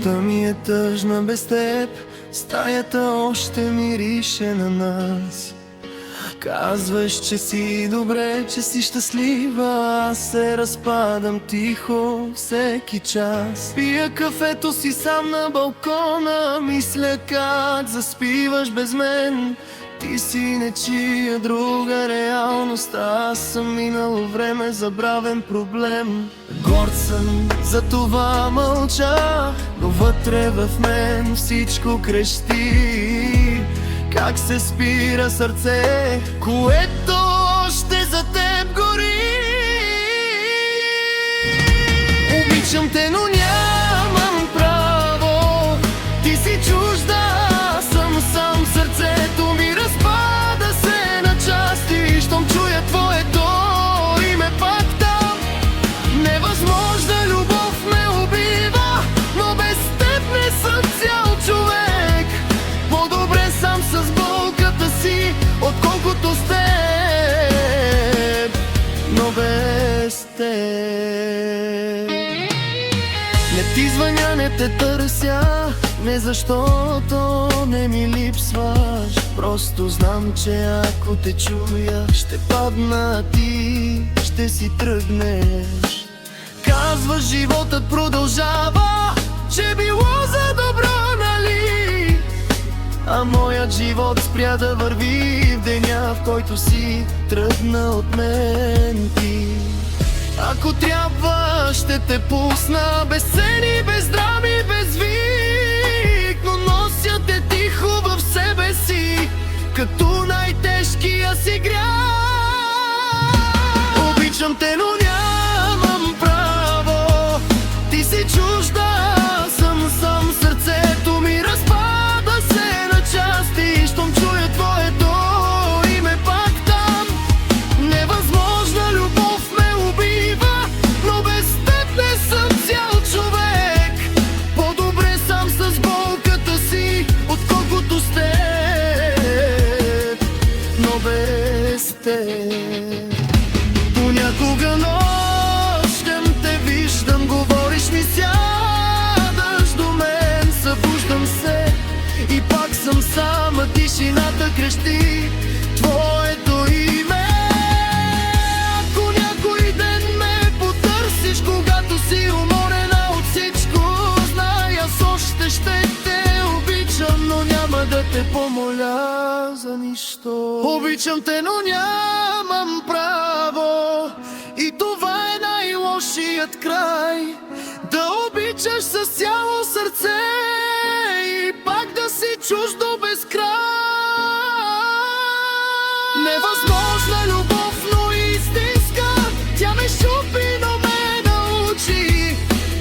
Нощта ми е тъжна без теб, стаята още мирише на нас. Казваш, че си добре, че си щастлива, аз се разпадам тихо всеки час. Пия кафето си сам на балкона, мисля как заспиваш без мен. Ти си нечия друга реалност, аз съм минало време, забравен проблем. Горд съм, за това мълча, но вътре в мен всичко крещи. Как се спира сърце, което още за теб гори. Обичам те, но нямам право, ти си чужда, аз съм сам. Сърцето ми разпада се на части, щом чуя твоето име пак там. Невъзможна любов ме убива, но без теб не съм цял човек. По-добре сам с болката си, отколкото с теб, но без теб. Не ти звъня, не те търся, не защото не ми липсваш. Просто знам, че ако те чуя, ще падна, ти ще си тръгнеш. Казваш, животът продължава, че било за добро, нали? А моят живот спря да върви в деня, в който си тръгна от мен ти. Ако трябва, ще те пусна без сцени, без драми, без вик, но нося те тихо в себе си, като най-тежкия си грях. Обичам те, но нямам право, ти си чужда, аз съм сам. Сърцето ми разпада се на части, щом чуя твоето име пак там. Невъзможна любов ме убива, но без теб не съм цял човек. По-добре сам с болката си, отколкото с теб, но без теб. Понякога нощем те виждам, говориш ми, сядаш до мен, събуждам се и пак съм сам, а тишината крещи твоето име. Ако някой ден ме потърсиш, когато си уморена от всичко, знай, аз още ще те обичам, но няма да те помоля за нищо. Обичам те, но нямам право, и това е най-лошият край. Да обичаш с цяло сърце и пак да си чуждо без край. Невъзможна любов, но истинска, тя ме щупи, но ме научи,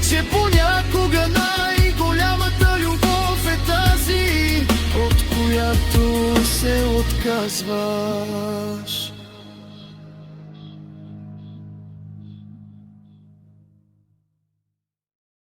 че понякога най-голямата любов е тази, от която се отказваш.